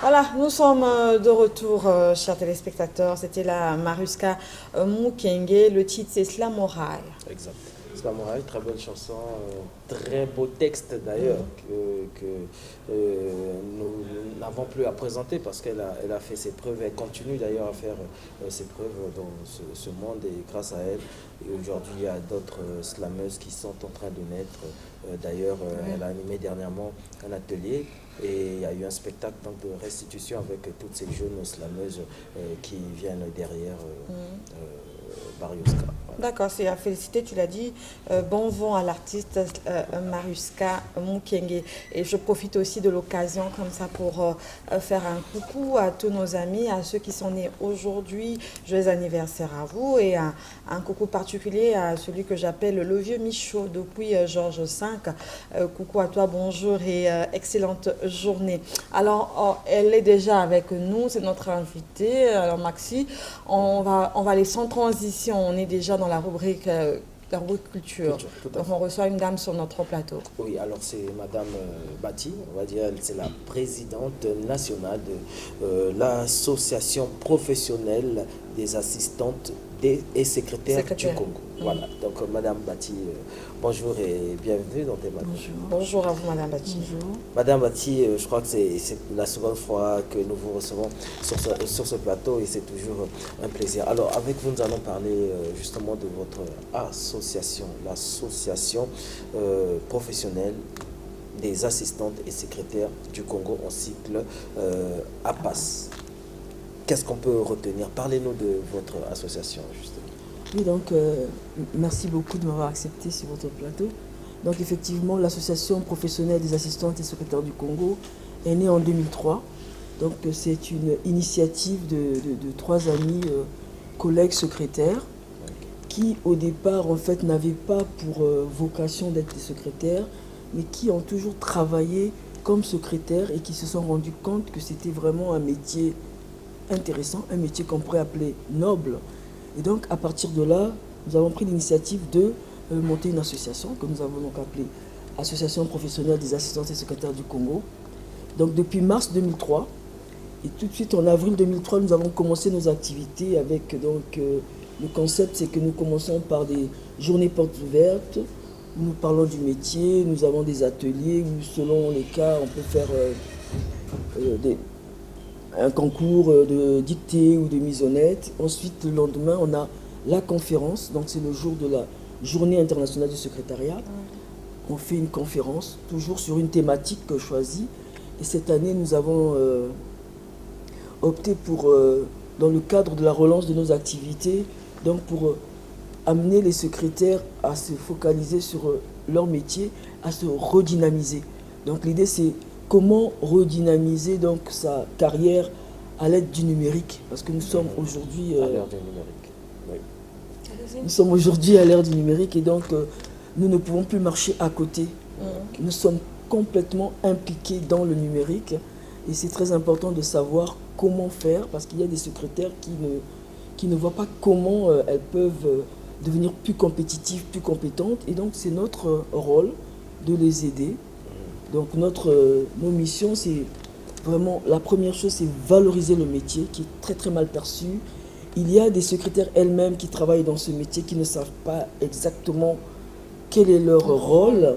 Voilà, nous sommes de retour, chers téléspectateurs. C'était la Mariska Mukenge. Le titre, c'est Slamorai. Exact. Samouraï, très belle chanson, très beau texte d'ailleurs que nous n'avons plus à présenter parce qu'elle a fait ses preuves, elle continue d'ailleurs à faire ses preuves dans ce monde et grâce à elle, et aujourd'hui il y a d'autres slameuses qui sont en train de naître. D'ailleurs, elle a animé dernièrement un atelier et il y a eu un spectacle donc, de restitution avec toutes ces jeunes slameuses qui viennent derrière Barioska. D'accord, c'est à féliciter, tu l'as dit. Bon vent à l'artiste Mariska Mukenge. Et je profite aussi de l'occasion comme ça pour faire un coucou à tous nos amis, à ceux qui sont nés aujourd'hui. Joyeux anniversaire à vous et un coucou particulier à celui que j'appelle le vieux Michaud depuis Georges V. Coucou à toi, bonjour et excellente journée. Alors, elle est déjà avec nous, c'est notre invitée. Alors Maxi, on va aller sans transition, on est déjà dans la rubrique culture. Donc on reçoit une dame sur notre plateau. Oui, alors c'est Madame Bati, on va dire, c'est la présidente nationale de l'association professionnelle des assistantes et secrétaires du Congo. Voilà, donc Madame Bati, bonjour et bienvenue dans tes matins. Bonjour à vous Madame Bati. Bonjour. Madame Bati, je crois que c'est la seconde fois que nous vous recevons sur ce plateau et c'est toujours un plaisir. Alors avec vous, nous allons parler justement de votre association, l'association professionnelle des assistantes et secrétaires du Congo en cycle APAS. Qu'est-ce qu'on peut retenir? Parlez-nous de votre association, justement. Oui, donc, merci beaucoup de m'avoir accepté sur votre plateau. Donc, effectivement, l'association professionnelle des assistantes et secrétaires du Congo est née en 2003. Donc, c'est une initiative de trois amis, collègues secrétaires, qui, au départ, en fait, n'avaient pas pour vocation d'être des secrétaires, mais qui ont toujours travaillé comme secrétaires et qui se sont rendus compte que c'était vraiment un métier intéressant, un métier qu'on pourrait appeler noble. Et donc, à partir de là, nous avons pris l'initiative de monter une association que nous avons donc appelée Association professionnelle des assistantes et secrétaires du Congo. Donc, depuis mars 2003, et tout de suite en avril 2003, nous avons commencé nos activités avec donc le concept, c'est que nous commençons par des journées portes ouvertes, où nous parlons du métier, nous avons des ateliers où, selon les cas, on peut faire un concours de dictée ou de misonnette. Ensuite, le lendemain, on a la conférence. Donc, c'est le jour de la Journée internationale du secrétariat. On fait une conférence, toujours sur une thématique choisie. Et cette année, nous avons opté pour, dans le cadre de la relance de nos activités, donc pour amener les secrétaires à se focaliser sur leur métier, à se redynamiser. Donc, l'idée, c'est comment redynamiser donc sa carrière à l'aide du numérique, parce que nous sommes aujourd'hui à l'ère du numérique. Oui. Nous sommes aujourd'hui à l'ère du numérique et donc nous ne pouvons plus marcher à côté. Nous sommes complètement impliqués dans le numérique et c'est très important de savoir comment faire, parce qu'il y a des secrétaires qui ne voient pas comment elles peuvent devenir plus compétitives, plus compétentes, et donc c'est notre rôle de les aider. Donc nos missions, c'est vraiment, la première chose, c'est valoriser le métier qui est très très mal perçu. Il y a des secrétaires elles-mêmes qui travaillent dans ce métier qui ne savent pas exactement quel est leur rôle.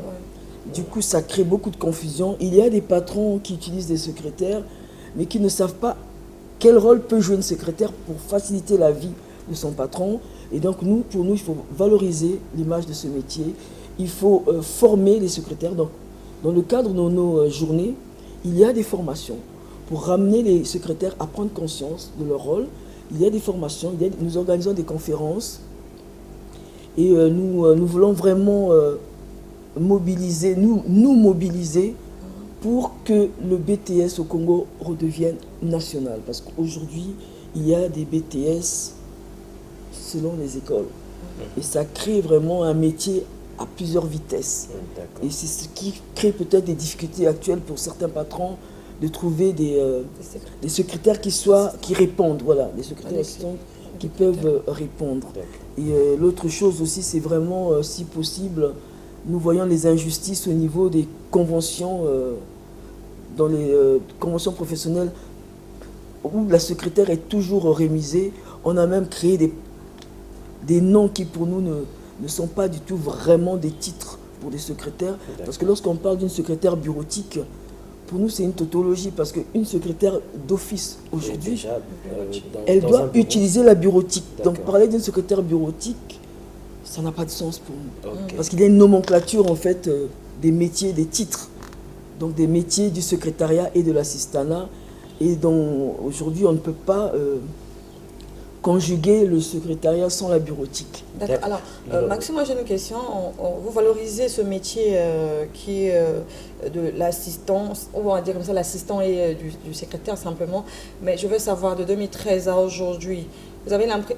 Du coup, ça crée beaucoup de confusion. Il y a des patrons qui utilisent des secrétaires, mais qui ne savent pas quel rôle peut jouer une secrétaire pour faciliter la vie de son patron. Et donc pour nous, il faut valoriser l'image de ce métier. Il faut former les secrétaires. Donc, dans le cadre de nos journées, il y a des formations pour ramener les secrétaires à prendre conscience de leur rôle. Il y a des formations, nous organisons des conférences et nous voulons vraiment mobiliser, nous mobiliser pour que le BTS au Congo redevienne national. Parce qu'aujourd'hui, il y a des BTS selon les écoles. Et ça crée vraiment un métier à plusieurs vitesses. Et c'est ce qui crée peut-être des difficultés actuelles pour certains patrons de trouver des secrétaires qui répondent, voilà, des secrétaires assistants qui peuvent répondre. Et l'autre chose aussi, c'est vraiment, si possible, nous voyons les injustices au niveau des conventions, dans les conventions professionnelles où la secrétaire est toujours rémisée. On a même créé des noms qui pour nous ne sont pas du tout vraiment des titres pour des secrétaires. Parce que lorsqu'on parle d'une secrétaire bureautique, pour nous c'est une tautologie, parce qu'une secrétaire d'office aujourd'hui, elle doit utiliser la bureautique. Donc parler d'une secrétaire bureautique, ça n'a pas de sens pour nous. Parce qu'il y a une nomenclature en fait des métiers, des titres. Donc des métiers du secrétariat et de l'assistanat. Et donc aujourd'hui on ne peut pas conjuguer le secrétariat sans la bureautique. D'accord. Alors, Maxime, moi j'ai une question. Vous valorisez ce métier qui est de l'assistance, ou on va dire comme ça, l'assistant et du secrétaire simplement. Mais je veux savoir, de 2013 à aujourd'hui,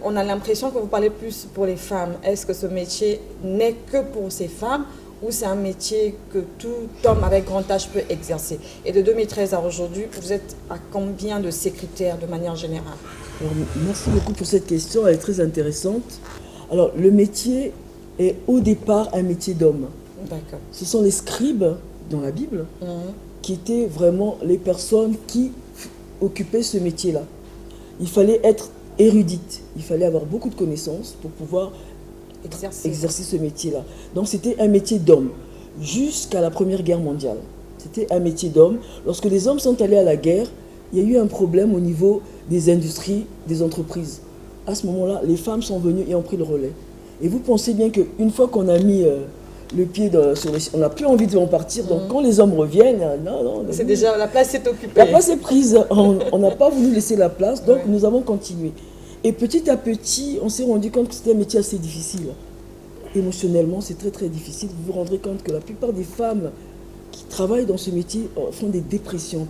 on a l'impression que vous parlez plus pour les femmes. Est-ce que ce métier n'est que pour ces femmes ou c'est un métier que tout homme avec grand âge peut exercer? Et de 2013 à aujourd'hui, vous êtes à combien de secrétaires de manière générale? Alors, merci beaucoup pour cette question, elle est très intéressante. Alors, le métier est au départ un métier d'homme. D'accord. Ce sont les scribes dans la Bible qui étaient vraiment les personnes qui occupaient ce métier-là. Il fallait être érudite, il fallait avoir beaucoup de connaissances pour pouvoir exercer ce métier-là. Donc, c'était un métier d'homme jusqu'à la Première Guerre mondiale. C'était un métier d'homme. Lorsque les hommes sont allés à la guerre, il y a eu un problème au niveau des industries, des entreprises. À ce moment-là, les femmes sont venues et ont pris le relais. Et vous pensez bien qu'une fois qu'on a mis le pied sur les... On n'a plus envie de repartir. Donc quand les hommes reviennent, non. C'est déjà, la place est occupée. La place est prise. On n'a pas voulu laisser la place, donc nous avons continué. Et petit à petit, on s'est rendu compte que c'était un métier assez difficile. Émotionnellement, c'est très très difficile. Vous vous rendrez compte que la plupart des femmes qui travaillent dans ce métier font des dépressions.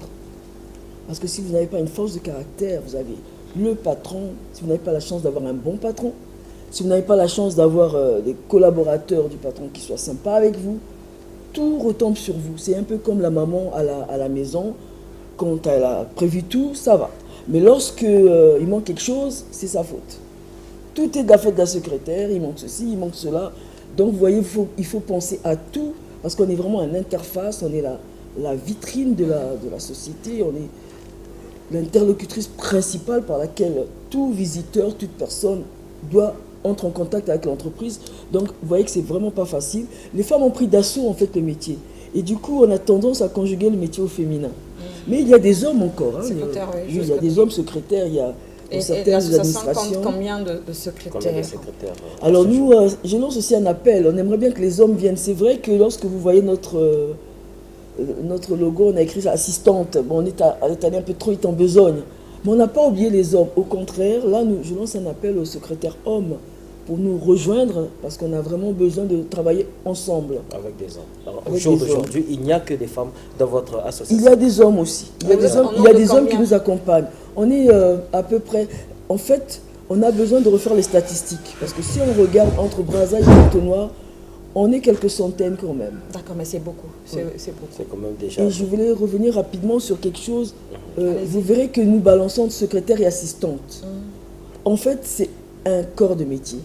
Parce que si vous n'avez pas une force de caractère, vous avez le patron, si vous n'avez pas la chance d'avoir un bon patron, si vous n'avez pas la chance d'avoir des collaborateurs du patron qui soient sympas avec vous, tout retombe sur vous. C'est un peu comme la maman à la maison, quand elle a prévu tout, ça va. Mais lorsque il manque quelque chose, c'est sa faute. Tout est de la faute de la secrétaire, il manque ceci, il manque cela. Donc vous voyez, il faut penser à tout, parce qu'on est vraiment une interface, on est la vitrine de la société, on est l'interlocutrice principale par laquelle tout visiteur, toute personne doit entrer en contact avec l'entreprise. Donc, vous voyez que c'est vraiment pas facile. Les femmes ont pris d'assaut, en fait, le métier. Et du coup, on a tendance à conjuguer le métier au féminin. Mais il y a des hommes encore. Hein, il y a des hommes secrétaires, il y a certaines administrations. Combien de secrétaires? Alors, nous, je lance aussi un appel. On aimerait bien que les hommes viennent. C'est vrai que lorsque vous voyez notre logo, on a écrit assistante. Bon, on est allé un peu trop vite en besogne. Mais on n'a pas oublié les hommes. Au contraire, là, je lance un appel aux secrétaires hommes pour nous rejoindre parce qu'on a vraiment besoin de travailler ensemble. Avec des hommes. Alors, au jour d'aujourd'hui, il n'y a que des femmes dans votre association. Il y a des hommes aussi. Il y a des hommes qui nous accompagnent. On est à peu près... En fait, on a besoin de refaire les statistiques. Parce que si on regarde entre Brazzaville et Cotonou, on est quelques centaines quand même. D'accord, mais c'est beaucoup. C'est beaucoup. C'est quand même déjà... Et je voulais revenir rapidement sur quelque chose. Vous verrez que nous balançons de secrétaire et assistante. En fait, c'est un corps de métier.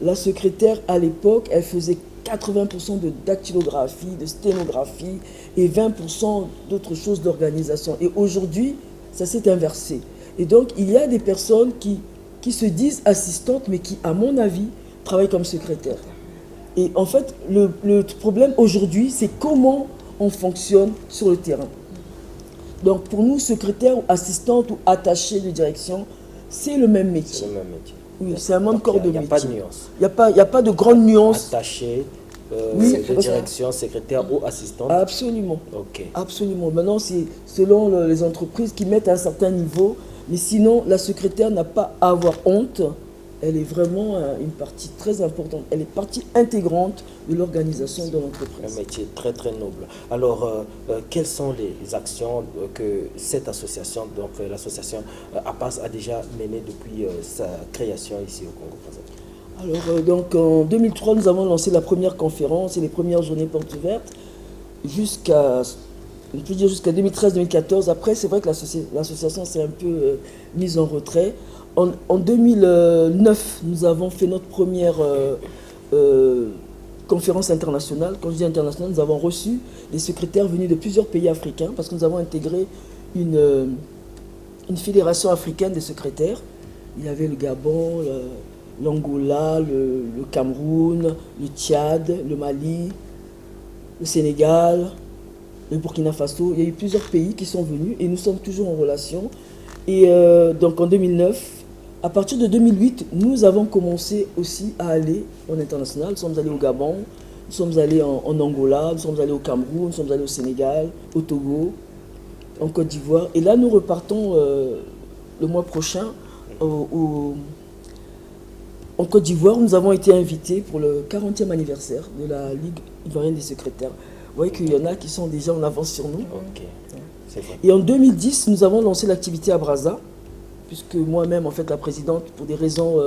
La secrétaire, à l'époque, elle faisait 80% de dactylographie, de sténographie et 20% d'autres choses d'organisation. Et aujourd'hui, ça s'est inversé. Et donc, il y a des personnes qui se disent assistantes, mais qui, à mon avis, travaillent comme secrétaire. Et en fait, le problème aujourd'hui, c'est comment on fonctionne sur le terrain. Donc pour nous, secrétaire ou assistante ou attachée de direction, c'est le même métier. C'est le même métier. Oui, c'est un même corps de métier. Il n'y a pas de nuance. Il n'y a pas de grande nuance. Attaché, de direction, secrétaire ou assistante. Absolument. Ok. Absolument. Maintenant, c'est selon les entreprises qui mettent à un certain niveau. Mais sinon, la secrétaire n'a pas à avoir honte. Elle est vraiment une partie très importante. Elle est partie intégrante de l'organisation de l'entreprise. Un métier très très noble. Alors, quelles sont les actions que cette association, donc l'association APAS, a déjà menées depuis sa création ici au Congo-Brazzaville? Alors, donc en 2003, nous avons lancé la première conférence et les premières journées portes ouvertes jusqu'à 2013-2014. Après, c'est vrai que l'association s'est un peu mise en retrait. En 2009, nous avons fait notre première conférence internationale. Quand je dis internationale, nous avons reçu des secrétaires venus de plusieurs pays africains parce que nous avons intégré une une fédération africaine des secrétaires. Il y avait le Gabon, l'Angola, le Cameroun, le Tchad, le Mali, le Sénégal, le Burkina Faso. Il y a eu plusieurs pays qui sont venus et nous sommes toujours en relation. Et donc en 2009, à partir de 2008, nous avons commencé aussi à aller en international. Nous sommes allés au Gabon, nous sommes allés en Angola, nous sommes allés au Cameroun, nous sommes allés au Sénégal, au Togo, en Côte d'Ivoire. Et là, nous repartons le mois prochain en Côte d'Ivoire. Nous avons été invités pour le 40e anniversaire de la Ligue ivoirienne des secrétaires. Vous voyez qu'il y en a qui sont déjà en avance sur nous. Ok, c'est vrai. Et en 2010, nous avons lancé l'activité à Brazza, puisque moi-même, en fait, la présidente, pour des raisons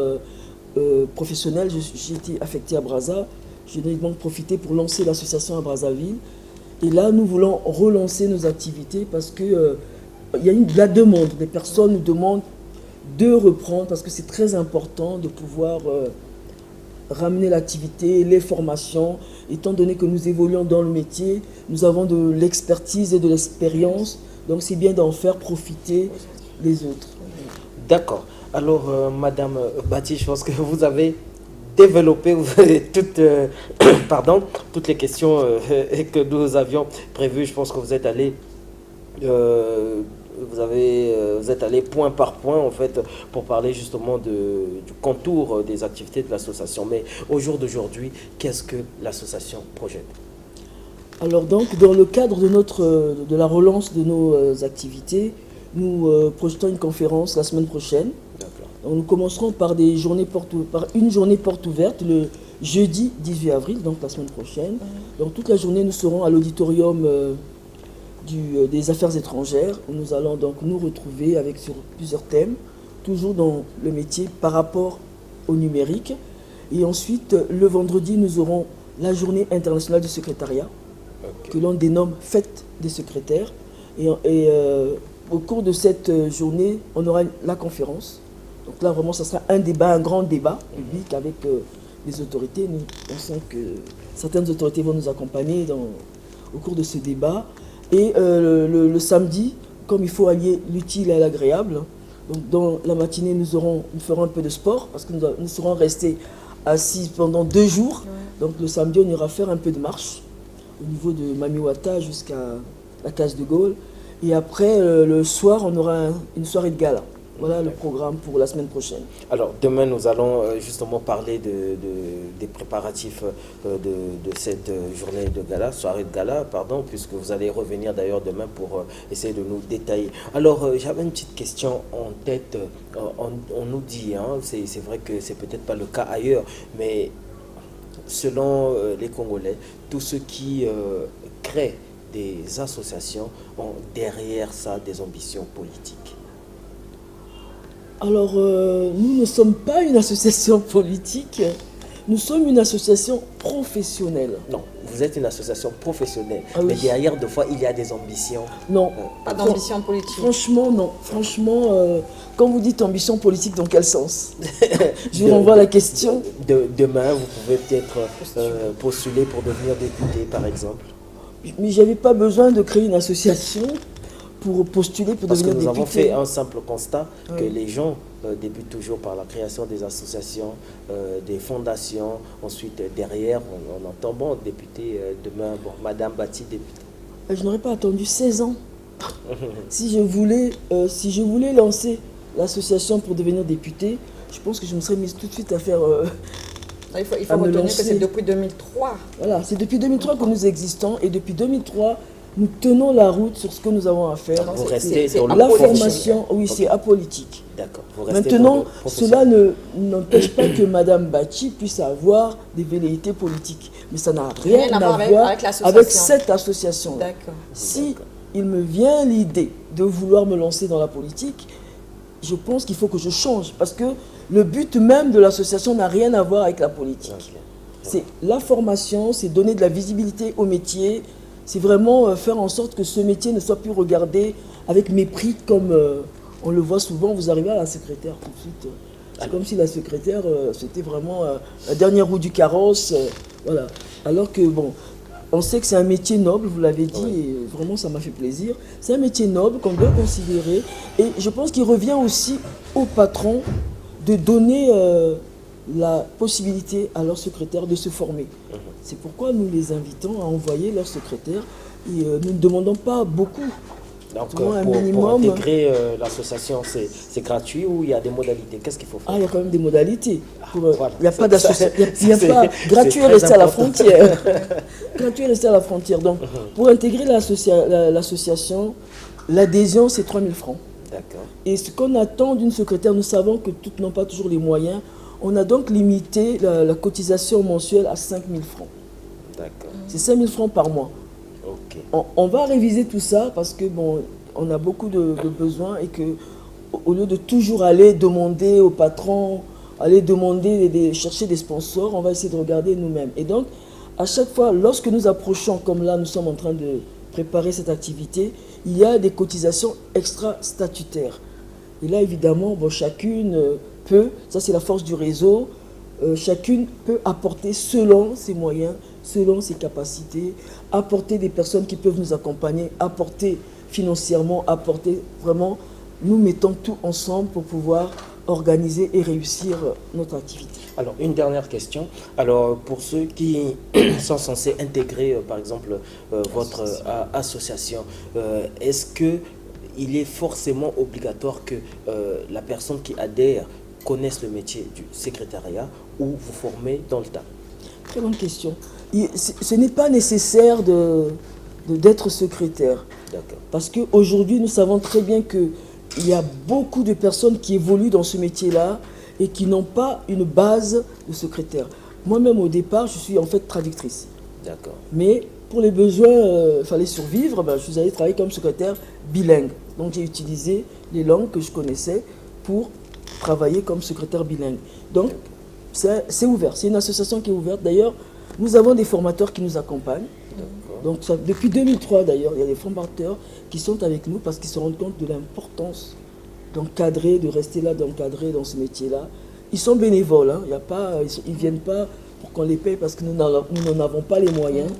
professionnelles, j'ai été affectée à Brazza. Je n'ai donc profité pour lancer l'association à Brazzaville. Et là, nous voulons relancer nos activités parce que il y a de la demande. Des personnes nous demandent de reprendre parce que c'est très important de pouvoir ramener l'activité, les formations. Étant donné que nous évoluons dans le métier, nous avons de l'expertise et de l'expérience. Donc c'est bien d'en faire profiter les autres. D'accord. Alors, Madame Bati, je pense que vous avez développé toutes les questions que nous avions prévues. Je pense que vous êtes allé vous êtes allé point par point en fait pour parler justement du contour des activités de l'association. Mais au jour d'aujourd'hui, qu'est-ce que l'association projette? Alors donc, dans le cadre de la relance de nos activités, nous projetons une conférence la semaine prochaine. Nous commencerons par une journée porte ouverte le jeudi 18 avril, donc la semaine prochaine. Donc toute la journée, nous serons à l'auditorium des affaires étrangères, où nous allons donc nous retrouver sur plusieurs thèmes, toujours dans le métier par rapport au numérique. Et ensuite, le vendredi, nous aurons la journée internationale du secrétariat, que l'on dénomme Fête des secrétaires. Et au cours de cette journée, on aura la conférence. Donc là, vraiment, ça sera un grand débat public avec les autorités. Nous pensons que certaines autorités vont nous accompagner au cours de ce débat. Et le samedi, comme il faut allier l'utile à l'agréable, donc dans la matinée, nous ferons un peu de sport parce que nous serons restés assis pendant 2 jours. Donc le samedi, on ira faire un peu de marche au niveau de Mamiwata jusqu'à la Case de Gaulle. Et après, le soir, on aura une soirée de gala. Voilà le programme pour la semaine prochaine. Alors, demain, nous allons justement parler des préparatifs de cette journée de gala, soirée de gala, pardon, puisque vous allez revenir d'ailleurs demain pour essayer de nous détailler. Alors, j'avais une petite question en tête. On nous dit, hein, c'est vrai que c'est peut-être pas le cas ailleurs, mais selon les Congolais, tous ceux qui créent des associations ont derrière ça des ambitions politiques. Alors, nous ne sommes pas une association politique, nous sommes une association professionnelle. Non, vous êtes une association professionnelle, oui. Mais derrière, des fois, il y a des ambitions. Non. Pas d'ambition politique. Franchement, non. Franchement, quand vous dites ambition politique, dans quel sens? Je vous renvoie la question. Demain, vous pouvez peut-être postuler pour devenir député, par exemple. Mais je n'avais pas besoin de créer une association pour postuler pour devenir député. Parce que nous avons fait un simple constat que les gens débutent toujours par la création des associations, des fondations. Ensuite, derrière, on entend, bon, député, demain, bon, Madame Bati, députée. Je n'aurais pas attendu 16 ans. Si je voulais lancer l'association pour devenir député, je pense que je me serais mise tout de suite à faire... Il faut retenir que c'est depuis 2003. Voilà, c'est depuis 2003 que nous existons et depuis 2003, nous tenons la route sur ce que nous avons à faire. Vous restez dans la formation, oui, c'est apolitique. D'accord. Maintenant, cela n'empêche pas que Madame Bati puisse avoir des velléités politiques. Mais ça n'a rien à voir avec cette association. D'accord. Si il me vient l'idée de vouloir me lancer dans la politique, je pense qu'il faut que je change. Parce que le but même de l'association n'a rien à voir avec la politique. Okay. C'est la formation, c'est donner de la visibilité au métier, c'est vraiment faire en sorte que ce métier ne soit plus regardé avec mépris comme on le voit souvent. Vous arrivez à la secrétaire tout de suite. C'est comme si la secrétaire, c'était vraiment la dernière roue du carrosse. Voilà. Alors que, bon, on sait que c'est un métier noble, vous l'avez dit, Oui. et vraiment ça m'a fait plaisir. C'est un métier noble qu'on doit considérer. Et je pense qu'il revient aussi au patron de donner la possibilité à leurs secrétaires de se former. C'est pourquoi nous les invitons à envoyer leurs secrétaires. Et nous ne demandons pas beaucoup. Donc, Vraiment, un pour minimum. intégrer l'association, c'est gratuit ou il y a des modalités? Qu'est-ce qu'il faut faire? Ah, il y a quand même des modalités. Voilà. Il n'y a pas Ça, d'association. Il y a c'est- pas gratuit c'est et rester très à la important. frontière. Gratuit et rester à la frontière. Donc, pour intégrer l'association, l'adhésion, c'est 3 000 francs. D'accord. Et ce qu'on attend d'une secrétaire, nous savons que toutes n'ont pas toujours les moyens. On a donc limité la cotisation mensuelle à 5 000 francs. D'accord. C'est 5 000 francs par mois. Ok. On va réviser tout ça parce que bon, on a beaucoup de besoins et que au lieu de toujours aller demander au patron, aller demander, chercher des sponsors, on va essayer de regarder nous-mêmes. Et donc, à chaque fois, lorsque nous approchons, comme là, nous sommes en train de préparer cette activité, il y a des cotisations extra-statutaires. Et là, évidemment, bon, chacune peut, ça c'est la force du réseau, chacune peut apporter selon ses moyens, selon ses capacités, apporter des personnes qui peuvent nous accompagner, apporter financièrement, apporter vraiment, nous mettons tout ensemble pour pouvoir organiser et réussir notre activité. Alors, une dernière question. Alors, pour ceux qui sont censés intégrer, par exemple, votre association, est-ce qu'il est forcément obligatoire que la personne qui adhère connaisse le métier du secrétariat ou vous formez dans le tas? Très bonne question. Ce n'est pas nécessaire d'être secrétaire. D'accord. Parce qu'aujourd'hui, nous savons très bien qu'il y a beaucoup de personnes qui évoluent dans ce métier-là et qui n'ont pas une base de secrétaire. Moi-même, au départ, je suis en fait traductrice. D'accord. Mais pour les besoins, il fallait survivre, je suis allé travailler comme secrétaire bilingue. Donc j'ai utilisé les langues que je connaissais pour travailler comme secrétaire bilingue. Donc c'est ouvert, c'est une association qui est ouverte. D'ailleurs, nous avons des formateurs qui nous accompagnent. Donc depuis 2003 d'ailleurs, il y a des formateurs qui sont avec nous parce qu'ils se rendent compte de l'importance d'encadrer, de rester là, d'encadrer dans ce métier-là. Ils sont bénévoles, hein. Ils ne viennent pas pour qu'on les paye parce que nous n'en avons pas les moyens,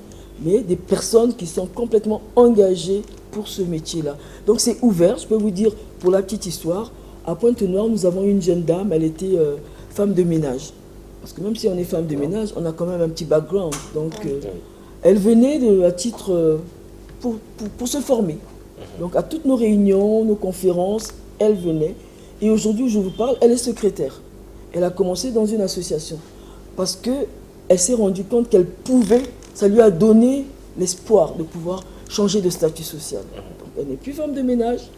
mais des personnes qui sont complètement engagées pour ce métier-là. Donc c'est ouvert, je peux vous dire, pour la petite histoire, à Pointe-Noire, nous avons une jeune dame, elle était femme de ménage. Parce que même si on est femme de ménage, on a quand même un petit background. Donc elle venait à titre pour se former. Donc à toutes nos réunions, nos conférences, elle venait. Et aujourd'hui où je vous parle, elle est secrétaire. Elle a commencé dans une association. Parce qu'elle s'est rendue compte qu'elle pouvait, ça lui a donné l'espoir de pouvoir changer de statut social. Donc elle n'est plus femme de ménage,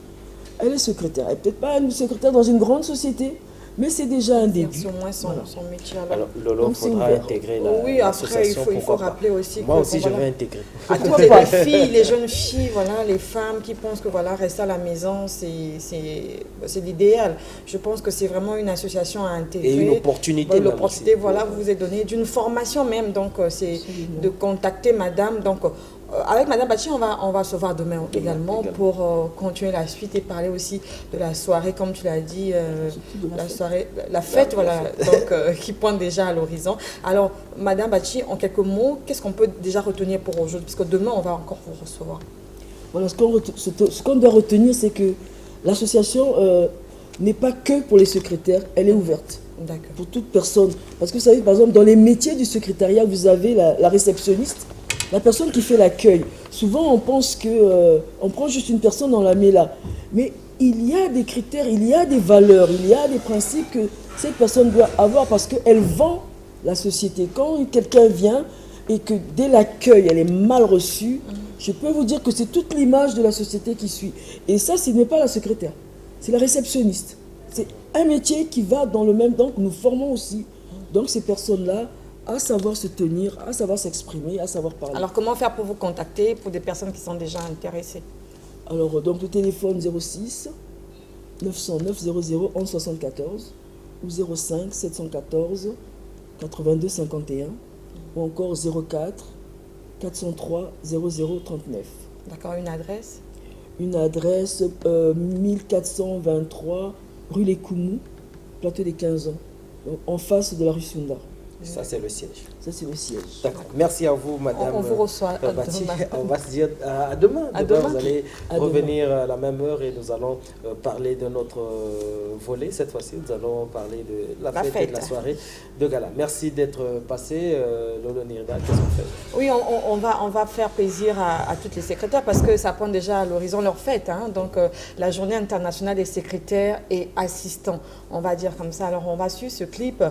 elle est secrétaire. Elle n'est peut-être pas une secrétaire dans une grande société, mais c'est déjà un début. C'est au moins son métier. Alors, Lolo, il faudra intégrer Oui, après, l'association. il faut rappeler aussi Moi que... aussi, je vais intégrer. À toutes les filles, les jeunes filles, voilà, les femmes qui pensent que voilà, rester à la maison, c'est l'idéal. Je pense que c'est vraiment une association à intégrer. Et une opportunité. L'opportunité, voilà, vous vous est donnée d'une formation même. Donc, c'est de contacter madame. Donc, avec Madame Bachi, on va se voir demain également pour continuer la suite et parler aussi de la soirée, comme tu l'as dit, la fête, voilà, donc qui pointe déjà à l'horizon. Alors, Madame Bachi, en quelques mots, qu'est-ce qu'on peut déjà retenir pour aujourd'hui? Parce que demain, on va encore vous recevoir. Voilà, ce qu'on doit retenir, c'est que l'association n'est pas que pour les secrétaires, elle est ouverte. D'accord. Pour toute personne. Parce que vous savez, par exemple, dans les métiers du secrétariat, vous avez la réceptionniste, la personne qui fait l'accueil. Souvent, on pense qu'on prend juste une personne, on la met là. Mais il y a des critères, il y a des valeurs, il y a des principes que cette personne doit avoir parce qu'elle vend la société. Quand quelqu'un vient et que dès l'accueil, elle est mal reçue, je peux vous dire que c'est toute l'image de la société qui suit. Et ça, ce n'est pas la secrétaire, c'est la réceptionniste. C'est un métier qui va dans le même... Donc, nous formons aussi donc ces personnes-là à savoir se tenir, à savoir s'exprimer, à savoir parler. Alors, comment faire pour vous contacter pour des personnes qui sont déjà intéressées? Alors, donc le téléphone 06 909 00 11 74 ou 05 714 82 51 ou encore 04 403 00 39. D'accord, une adresse? Une adresse 1423 rue Les Coumous, plateau des 15 ans, donc en face de la rue Sunda. Ça, c'est le siège. Ça, c'est le siège. D'accord. Merci à vous, madame. On vous reçoit Bati. demain. On va se dire à demain. À Demain, demain. vous allez À revenir à la même heure et nous allons parler de notre volet. Cette fois-ci, nous allons parler de la fête et de la soirée de gala. Merci d'être passé. Lolo Nirda, qu'est-ce qu'on fait? Oui, on va faire plaisir à toutes les secrétaires parce que ça prend déjà à l'horizon leur fête. Hein. Donc, la journée internationale des secrétaires et assistants, on va dire comme ça. Alors, on va suivre ce clip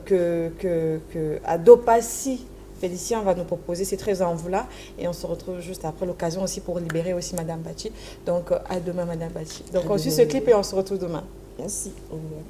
que Adopassi Félicien va nous proposer ces 13 enveloppes et on se retrouve juste après l'occasion aussi pour libérer aussi Madame Bati. Donc, à demain, Madame Bati. Donc, on suit ce clip et on se retrouve demain. Merci. Au revoir.